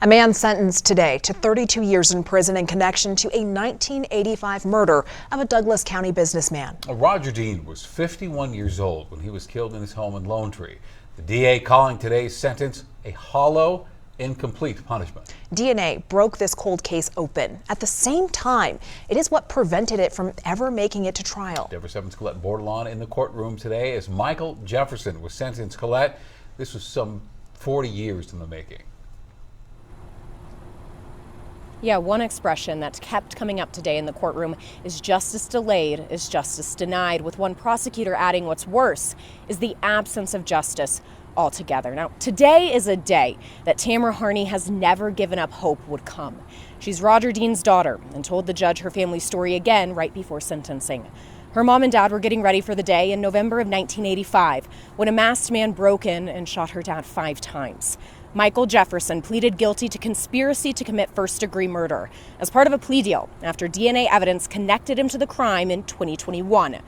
A man sentenced today to 32 years in prison in connection to a 1985 murder of a Douglas County businessman. Roger Dean was 51 years old when he was killed in his home in Lone Tree. The DA calling today's sentence a hollow, incomplete punishment. DNA broke this cold case open. At the same time, it is what prevented it from ever making it to trial. Denver 7's Colette Bordelon in the courtroom today as Michael Jefferson was sentenced. Colette, this was some 40 years in the making. Yeah, one expression that kept coming up today in the courtroom is justice delayed is justice denied, with one prosecutor adding what's worse is the absence of justice altogether. Now, today is a day that Tamara Harney has never given up hope would come. She's Roger Dean's daughter and told the judge her family story again right before sentencing. Her mom and dad were getting ready for the day in November of 1985 when a masked man broke in and shot her dad 5 times. Michael Jefferson pleaded guilty to conspiracy to commit first-degree murder as part of a plea deal after DNA evidence connected him to the crime in 2021.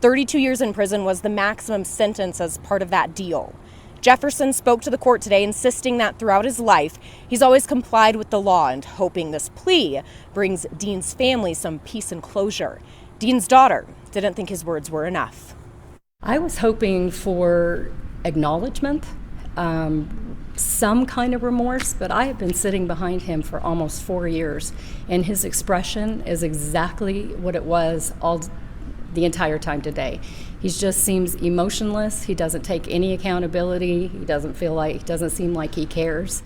32 years in prison was the maximum sentence as part of that deal. Jefferson spoke to the court today, insisting that throughout his life, he's always complied with the law and hoping this plea brings Dean's family some peace and closure. Dean's daughter didn't think his words were enough. I was hoping for acknowledgement, some kind of remorse, but I have been sitting behind him for almost 4 years, and his expression is exactly what it was the entire time today. He just seems emotionless. He doesn't take any accountability. He doesn't seem like he cares.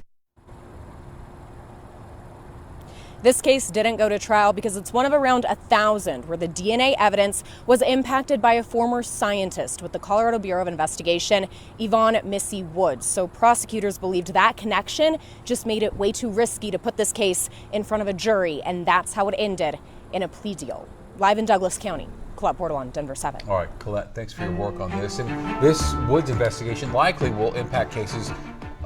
This case didn't go to trial because it's one of around 1,000 where the DNA evidence was impacted by a former scientist with the Colorado Bureau of Investigation, Yvonne Missy Woods. So prosecutors believed that connection just made it way too risky to put this case in front of a jury, and that's how it ended in a plea deal. Live in Douglas County, Colette Bordelon, Denver 7. All right, Colette, thanks for your work on this. And this Woods investigation likely will impact cases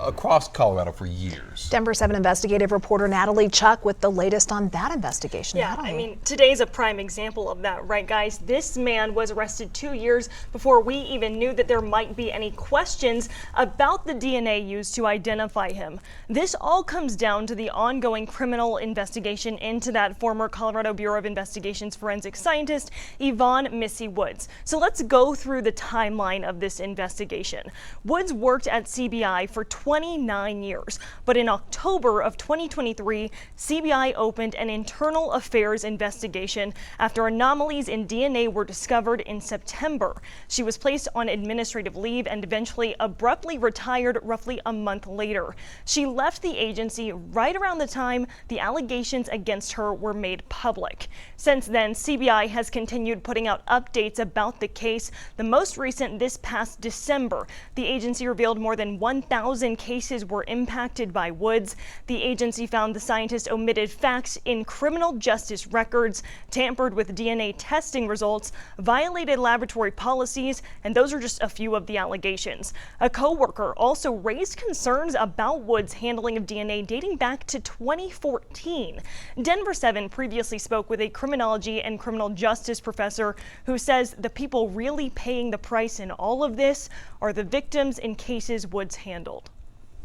across Colorado for years. Denver 7 investigative reporter Natalie Chuck with the latest on that investigation. Yeah, Natalie. I mean, today's a prime example of that, right, guys? This man was arrested 2 years before we even knew that there might be any questions about the DNA used to identify him. This all comes down to the ongoing criminal investigation into that former Colorado Bureau of Investigation's forensic scientist, Yvonne Missy Woods. So let's go through the timeline of this investigation. Woods worked at CBI for 29 years, but in October of 2023, CBI opened an internal affairs investigation after anomalies in DNA were discovered in September. She was placed on administrative leave and eventually abruptly retired roughly a month later. She left the agency right around the time the allegations against her were made public. Since then, CBI has continued putting out updates about the case. The most recent this past December, the agency revealed more than 1,000 cases were impacted by Woods. The agency found the scientist omitted facts in criminal justice records, tampered with DNA testing results, violated laboratory policies, and those are just a few of the allegations. A co-worker also raised concerns about Woods' handling of DNA dating back to 2014. Denver 7 previously spoke with a criminology and criminal justice professor who says the people really paying the price in all of this are the victims in cases Woods handled.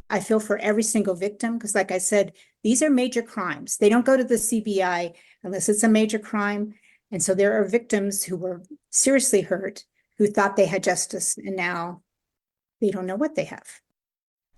I feel for every single victim because, like I said, these are major crimes. They don't go to the CBI unless it's a major crime. And so there are victims who were seriously hurt, who thought they had justice, and now they don't know what they have.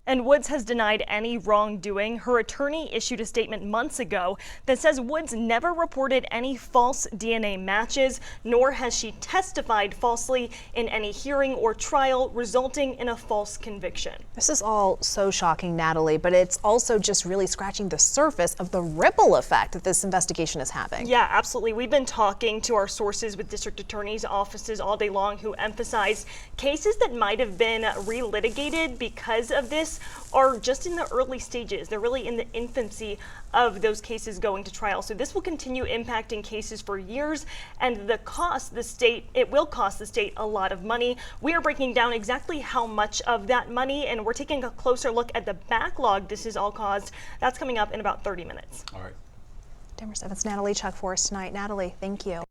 And Woods has denied any wrongdoing. Her attorney issued a statement months ago that says Woods never reported any false DNA matches, nor has she testified falsely in any hearing or trial, resulting in a false conviction. This is all so shocking, Natalie, but it's also just really scratching the surface of the ripple effect that this investigation is having. Yeah, absolutely. We've been talking to our sources with district attorneys' offices all day long who emphasize cases that might have been relitigated because of this are just in the early stages. They're really in the infancy of those cases going to trial. So this will continue impacting cases for years, and it will cost the state a lot of money. We are breaking down exactly how much of that money, and we're taking a closer look at the backlog this has all caused. That's coming up in about 30 minutes. All right. Denver 7's Natalie Chuck for us tonight. Natalie, thank you.